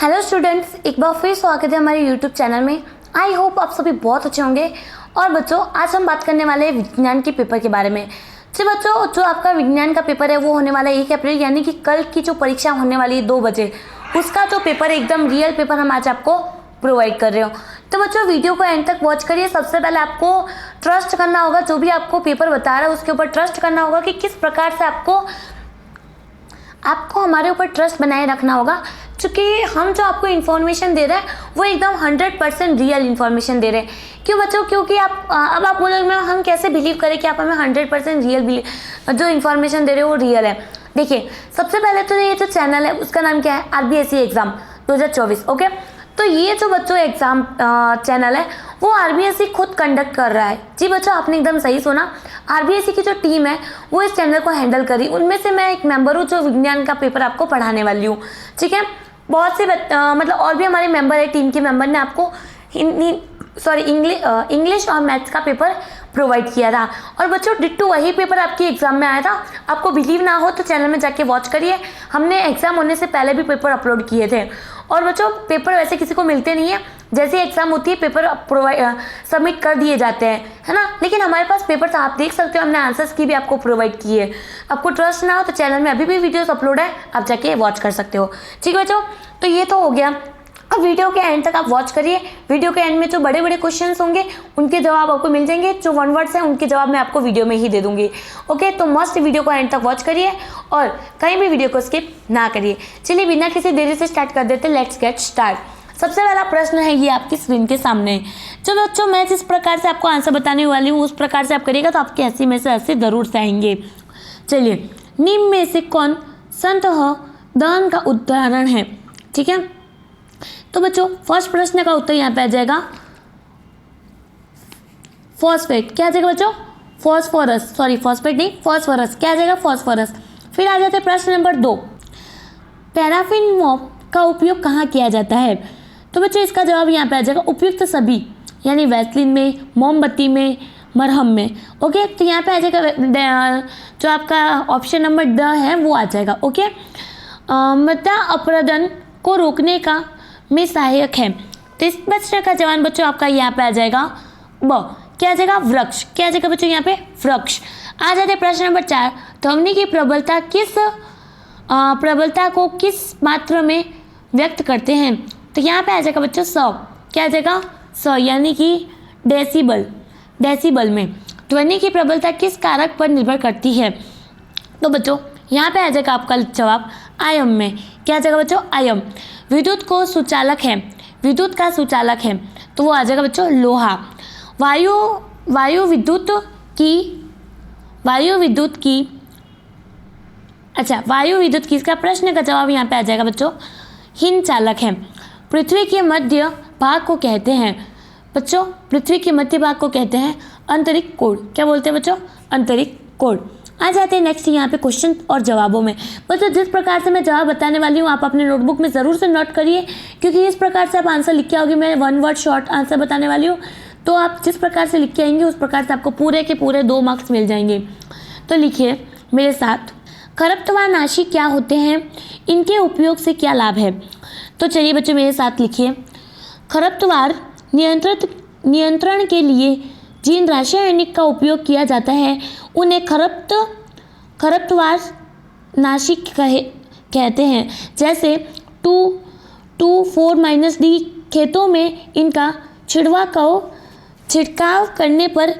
Hello students, एक बार फिर स्वागत है हमारे यूट्यूब चैनल में। आई होप आप सभी बहुत अच्छे होंगे। और बच्चों, आज हम बात करने वाले हैं विज्ञान के पेपर के बारे में। जी बच्चों, जो आपका विज्ञान का पेपर है वो होने वाला है 1 अप्रैल, यानी कि कल की जो परीक्षा होने वाली है 2 बजे, उसका जो पेपर है एकदम रियल पेपर हम आज आपको प्रोवाइड कर रहे हो। तो बच्चों, वीडियो को एंड तक वॉच करिए। सबसे पहले आपको ट्रस्ट करना होगा, जो भी आपको पेपर बता रहा है उसके ऊपर ट्रस्ट करना होगा कि किस प्रकार से आपको हमारे ऊपर ट्रस्ट बनाए रखना होगा, क्योंकि हम जो आपको इन्फॉर्मेशन दे रहे हैं वो एकदम 100% रियल इन्फॉर्मेशन दे रहे हैं। क्यों बच्चों? क्योंकि अब आप बोलोगे मैम हम कैसे बिलीव करें कि आप हमें 100% रियल जो इन्फॉर्मेशन दे रहे हो वो रियल है। देखिए, सबसे पहले तो ये जो चैनल है उसका नाम क्या है? RBSE exam 2024। ओके, तो ये जो बच्चों एग्ज़ाम चैनल है वो RBSE खुद कंडक्ट कर रहा है। जी बच्चों, आपने एकदम सही सुना। RBSE की जो टीम है वो इस चैनल को हैंडल करी, उनमें से मैं एक मेंबर हूँ जो विज्ञान का पेपर आपको पढ़ाने वाली हूँ। ठीक है, बहुत से मतलब और भी हमारे मेंबर है, टीम के मेंबर ने आपको इंग्लिश और मैथ्स का पेपर प्रोवाइड किया था। और बच्चों, डिट्टो वही पेपर आपकी एग्जाम में आया था। आपको बिलीव ना हो तो चैनल में जाके वॉच करिए, हमने एग्जाम होने से पहले भी पेपर अपलोड किए थे। और बच्चों, पेपर वैसे किसी को मिलते नहीं है, जैसे एग्जाम होती है पेपर सबमिट कर दिए जाते हैं, है ना। लेकिन हमारे पास पेपर था, आप देख सकते हो, हमने आंसर्स की भी आपको प्रोवाइड की है। आपको ट्रस्ट ना हो तो चैनल में अभी भी वीडियोस अपलोड है, आप जाके वॉच कर सकते हो। ठीक है बच्चों, तो ये तो हो गया। अब वीडियो के एंड तक आप वॉच करिए। वीडियो के एंड में जो बड़े बड़े क्वेश्चंस होंगे उनके जवाब आपको मिल जाएंगे, जो 1 वर्ड्स हैं उनके जवाब मैं आपको वीडियो में ही दे दूंगी। ओके, तो मस्ट वीडियो को एंड तक वॉच करिए और कहीं भी वीडियो को स्किप ना करिए। चलिए बिना किसी देरी से स्टार्ट कर देते, लेट्स गेट स्टार्ट। सबसे पहला प्रश्न है ये आपकी स्क्रीन के सामने। जो बच्चों, मैं जिस प्रकार से आपको आंसर बताने वाली हूँ उस प्रकार से आप करिएगा तो आपके 80 में से 80 जरूर से आएंगे। चलिए, निम्न में से कौन संतः दहन का उदाहरण है? ठीक है, तो बच्चों फर्स्ट प्रश्न का उत्तर यहाँ पे आ जाएगा फॉस्फेट। क्या आ जाएगा बच्चों? फॉस्फोरस, सॉरी फॉस्फेट नहीं, फॉस्फोरस। क्या आ जाएगा? फॉस्फोरस। फिर आ जाते हैं प्रश्न नंबर 2, पैराफिन मोम का उपयोग कहाँ किया जाता है? तो बच्चों इसका जवाब यहाँ पे आ जाएगा उपयुक्त सभी, यानी वैसलीन में, मोमबत्ती में, मरहम में। ओके, तो यहाँ पे आ जाएगा जो आपका ऑप्शन नंबर ड है वो आ जाएगा। ओके, मृदा अपरदन को रोकने का में सहायक है। तो इस प्रश्न का जवाब बच्चों आपका यहाँ पे आ जाएगा ब। क्या आ जाएगा? वृक्ष। क्या आ जाएगा बच्चों यहाँ पे? वृक्ष। आ जाते हैं प्रश्न नंबर 4, ध्वनि की प्रबलता को किस मात्रा में व्यक्त करते हैं? तो यहाँ पे आ जाएगा बच्चों 100। क्या आ जाएगा? 100, यानी कि डेसिबल में। ध्वनि की प्रबलता किस कारक पर निर्भर करती है? तो बच्चों यहाँ पे आ जाएगा आपका जवाब आयम में। क्या आ जाएगा बच्चों? आयम। विद्युत का सुचालक है तो वो आ जाएगा बच्चों लोहा। वायु विद्युत की इसका प्रश्न का जवाब यहाँ पे आ जाएगा बच्चों हिन चालक है। पृथ्वी के मध्य भाग को कहते हैं बच्चों, पृथ्वी के मध्य भाग को कहते हैं आंतरिक कोण। क्या बोलते हैं बच्चों? आंतरिक कोण। आ जाते हैं नेक्स्ट यहाँ पे क्वेश्चन और जवाबों में। बच्चों, जिस प्रकार से मैं जवाब बताने वाली हूँ आप अपने नोटबुक में ज़रूर से नोट करिए, क्योंकि इस प्रकार से आप आंसर लिख के आओगे। मैं 1 वर्ड शॉर्ट आंसर बताने वाली हूँ, तो आप जिस प्रकार से लिख के आएंगे उस प्रकार से आपको पूरे के पूरे 2 मार्क्स मिल जाएंगे। तो लिखिए मेरे साथ, खरपतवारनाशी क्या होते हैं? इनके उपयोग से क्या लाभ है? तो चलिए बच्चों मेरे साथ लिखिए, खरपतवार नियंत्रण के लिए जिन रासायनिक का उपयोग किया जाता है उन्हें खरपतवार नाशी कहते हैं। जैसे 2,4-D खेतों में इनका छिड़काव करने पर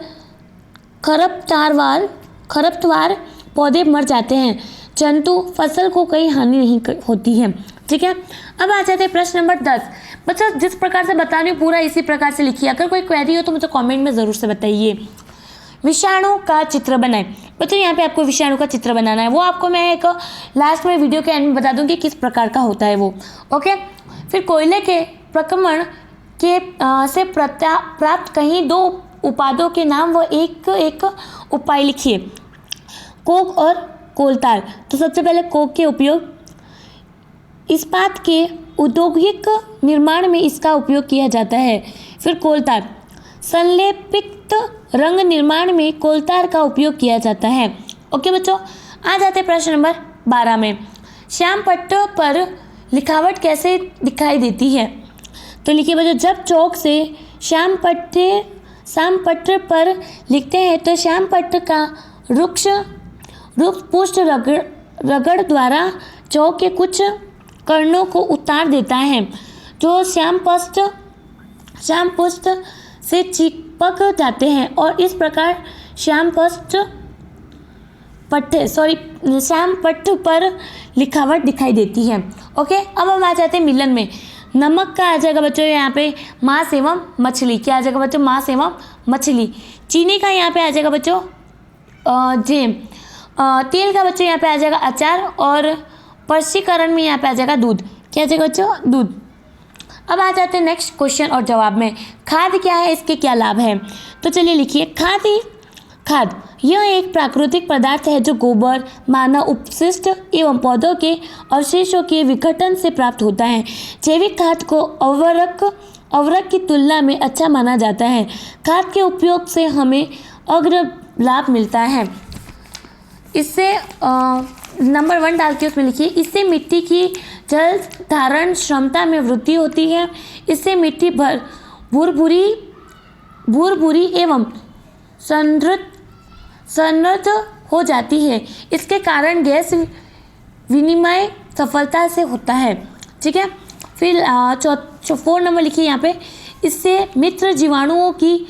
खरपतवार पौधे मर जाते हैं, जंतु फसल को कोई हानि नहीं होती है। ठीक है, अब आ जाते हैं प्रश्न नंबर 10। बच्चों, जिस प्रकार से बता रही हूँ पूरा इसी प्रकार से लिखिए। अगर कोई क्वेरी हो तो मुझे कमेंट में ज़रूर से बताइए। विषाणु का चित्र बनाएं। बच्चों, यहाँ पे आपको विषाणु का चित्र बनाना है, वो आपको मैं एक लास्ट में वीडियो के एंड में बता दूँगी किस प्रकार का होता है वो। ओके, फिर कोयले के प्रक्रमण के से प्राप्त कहीं 2 उत्पादों के नाम व एक उपाय लिखिए। कोक और कोलतार। तो सबसे पहले कोक के उपयोग, इस्पात के औद्योगिक निर्माण में इसका उपयोग किया जाता है। फिर कोलतार, संलेपित रंग निर्माण में कोलतार का उपयोग किया जाता है। ओके बच्चों, आ जाते हैं प्रश्न नंबर 12 में। श्याम पट्ट पर लिखावट कैसे दिखाई देती है? तो लिखिए बच्चों, जब चौक से श्याम पट्ट पर लिखते हैं तो श्याम पट्ट का रुक्ष पुष्ट रगड़ द्वारा चौक के कुछ कर्णों को उतार देता है जो श्याम पृष्ठ से चिपक जाते हैं और इस प्रकार श्याम पट्ट पर लिखावट दिखाई देती है। ओके, अब हम आ जाते हैं मिलन में। नमक का आ जाएगा बच्चों यहाँ पे मांस एवं मछली। क्या आ जाएगा बच्चों? मांस एवं मछली। चीनी का यहाँ पे आ जाएगा बच्चों जेम। तेल का बच्चों यहाँ पे आ जाएगा अचार और प्रशीकरण में यहाँ पे आ जाएगा दूध। क्या आ जाएगा बच्चों? दूध। अब आ जाते हैं नेक्स्ट क्वेश्चन और जवाब में। खाद क्या है, इसके क्या लाभ हैं? तो चलिए लिखिए, खाद यह एक प्राकृतिक पदार्थ है जो गोबर, मानव अपशिष्ट एवं पौधों के अवशेषों के विघटन से प्राप्त होता है। जैविक खाद को उर्वरक की तुलना में अच्छा माना जाता है। खाद के उपयोग से हमें अग्र लाभ मिलता है। इससे नंबर 1 डाल के उसमें लिखिए, इससे मिट्टी की जल धारण क्षमता में वृद्धि होती है। इससे मिट्टी भुरभुरी एवं समृद्ध हो जाती है। इसके कारण गैस विनिमय सफलता से होता है। ठीक है, फिर 4 नंबर लिखिए यहाँ पे, इससे मित्र जीवाणुओं की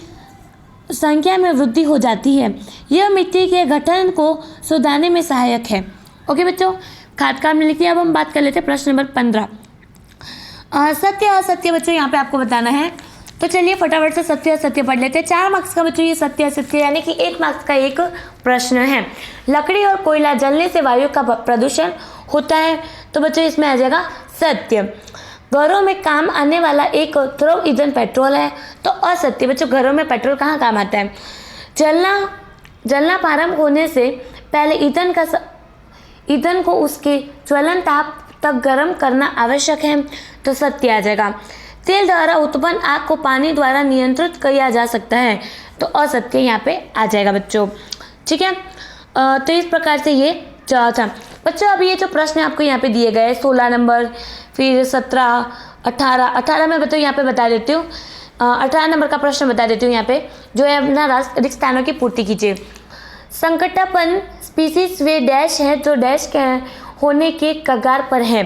संख्या में वृद्धि हो जाती है। यह मिट्टी के गठन को सुधारने में सहायक है। ओके बच्चों, खाद का हमने लिख लिया। अब हम बात कर लेते हैं प्रश्न नंबर 15। सत्य असत्य बच्चों यहाँ पे आपको बताना है। तो चलिए फटाफट से सत्य असत्य पढ़ लेते हैं। 4 मार्क्स का बच्चों ये सत्य असत्य यानी कि 1 मार्क्स का एक प्रश्न है। लकड़ी और कोयला जलने से वायु का प्रदूषण होता है। तो बच्चों इसमें आ जाएगा सत्य। घरों में काम आने वाला एक द्रव ईंधन पेट्रोल है। तो असत्य बच्चों, घरों में पेट्रोल कहाँ काम आता है? जलना प्रारंभ होने से पहले ईंधन को उसके ज्वलन ताप तक गर्म करना आवश्यक है। तो सत्य आ जाएगा। तेल द्वारा उत्पन्न आग को पानी द्वारा नियंत्रित किया जा सकता है। तो असत्य यहाँ पे आ जाएगा बच्चों। ठीक है, तो इस प्रकार से ये जवाब था बच्चों। अब ये जो प्रश्न आपको यहाँ पे दिए गए 16 नंबर, फिर 17, 18 में बच्चों यहाँ पे बता देती हूँ। 18 नंबर का प्रश्न बता देती हूँ यहाँ पे, जो है अपना रिक्त स्थानों की पूर्ति कीजिए। संकटापन्न स्पीसीज वे डैश है जो डैश के होने के कगार पर है।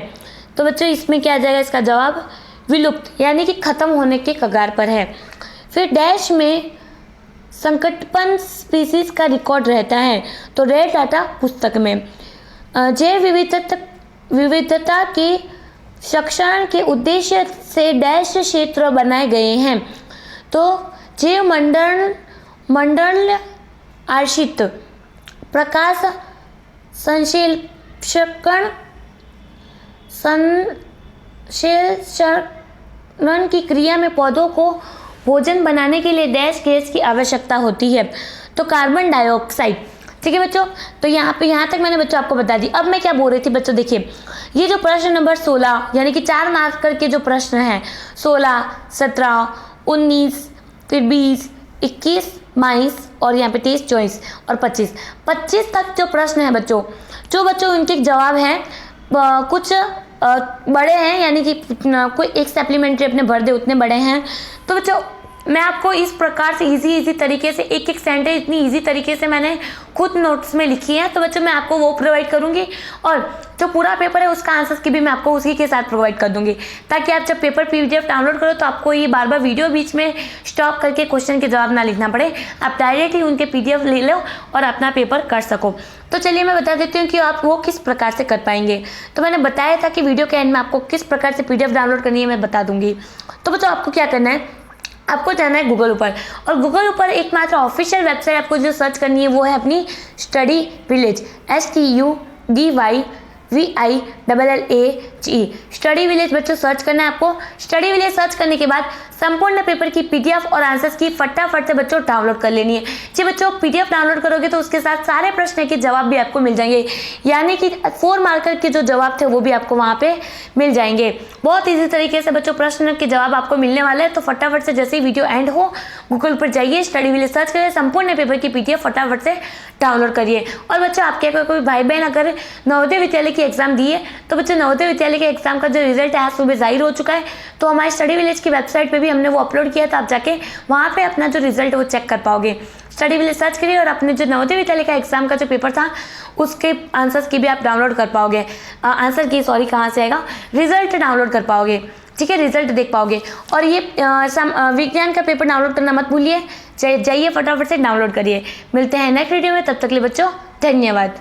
तो बच्चों इसमें क्या आ जाएगा? इसका जवाब विलुप्त यानी कि खत्म होने के कगार पर है। फिर डैश में संकटपन्न स्पीसीज का रिकॉर्ड रहता है। तो रेड डाटा पुस्तक में। जैव विविधता के संरक्षण के उद्देश्य से डैश क्षेत्र बनाए गए हैं। तो जैव मंडल आश्रित प्रकाश संश्लेषण की क्रिया में पौधों को भोजन बनाने के लिए डैश गैस की आवश्यकता होती है। तो कार्बन डाइऑक्साइड। ठीक है बच्चों, तो यहाँ तक मैंने बच्चों आपको बता दी। अब मैं क्या बोल रही थी बच्चों, देखिए ये जो प्रश्न नंबर 16 यानी कि 4 मार्क्स करके जो प्रश्न है 16, 17, 19, फिर 20, 21, 22 और यहाँ पे 23, 24 और 25 तक जो प्रश्न है बच्चों, जो बच्चों उनके जवाब हैं कुछ बड़े हैं, यानी कि कोई एक सप्लीमेंट्री अपने भर दे उतने बड़े हैं। तो बच्चों मैं आपको इस प्रकार से इजी तरीके से एक सेंटेंस इतनी इजी तरीके से मैंने खुद नोट्स में लिखी है। तो बच्चों मैं आपको वो प्रोवाइड करूंगी और जो पूरा पेपर है उसका आंसर्स की भी मैं आपको उसी के साथ प्रोवाइड कर दूंगी, ताकि आप जब पेपर PDF डाउनलोड करो तो आपको ये बार बार वीडियो बीच में स्टॉप करके क्वेश्चन के जवाब ना लिखना पड़े। आप डायरेक्टली उनके PDF ले लो और अपना पेपर कर सको। तो चलिए मैं बता देती हूँ कि आप वो किस प्रकार से कर पाएंगे। तो मैंने बताया था कि वीडियो के एंड में आपको किस प्रकार से PDF डाउनलोड करनी है मैं बता दूंगी। तो बच्चों आपको क्या करना है, आपको जाना है गूगल ऊपर, और गूगल ऊपर एकमात्र ऑफिशियल वेबसाइट आपको जो सर्च करनी है वो है अपनी study village, STUDYVILLAGE study village बच्चों सर्च करना है आपको। स्टडी विलेज सर्च करने के बाद संपूर्ण पेपर की PDF और आंसर्स की फटाफट से बच्चों डाउनलोड कर लेनी है। जी बच्चों PDF डाउनलोड करोगे तो उसके साथ सारे प्रश्न के जवाब भी आपको मिल जाएंगे, यानी कि 4 मार्कर के जो जवाब थे वो भी आपको वहाँ पे मिल जाएंगे। बहुत ईजी तरीके से बच्चों प्रश्न के जवाब आपको मिलने वाले हैं। तो फटाफट से जैसे ही वीडियो एंड हो गूगल पर जाइए, स्टडी विलेज सर्च करिए, संपूर्ण पेपर की PDF फटाफट से डाउनलोड करिए। और बच्चों आपके कोई भाई बहन अगर नवोदय विद्यालय की एग्जाम दी है तो बच्चों नवोदय विद्यालय विद्यालय के एग्जाम का जो रिजल्ट है सुबह जाहिर हो चुका है। तो हमारे स्टडी विलेज की वेबसाइट पे भी हमने वो अपलोड किया था, आप जाके वहाँ पे अपना जो रिजल्ट वो चेक कर पाओगे। स्टडी विलेज सर्च करिए और अपने जो नवोदय विद्यालय का एग्जाम का जो पेपर था उसके आंसर्स की भी आप डाउनलोड कर पाओगे, कहाँ से आएगा, रिजल्ट डाउनलोड कर पाओगे, ठीक है, रिजल्ट देख पाओगे। और ये विज्ञान का पेपर डाउनलोड करना मत भूलिए, जाइए फटाफट से डाउनलोड करिए। मिलते हैं नेक्स्ट वीडियो में, तब तक के लिए बच्चों धन्यवाद।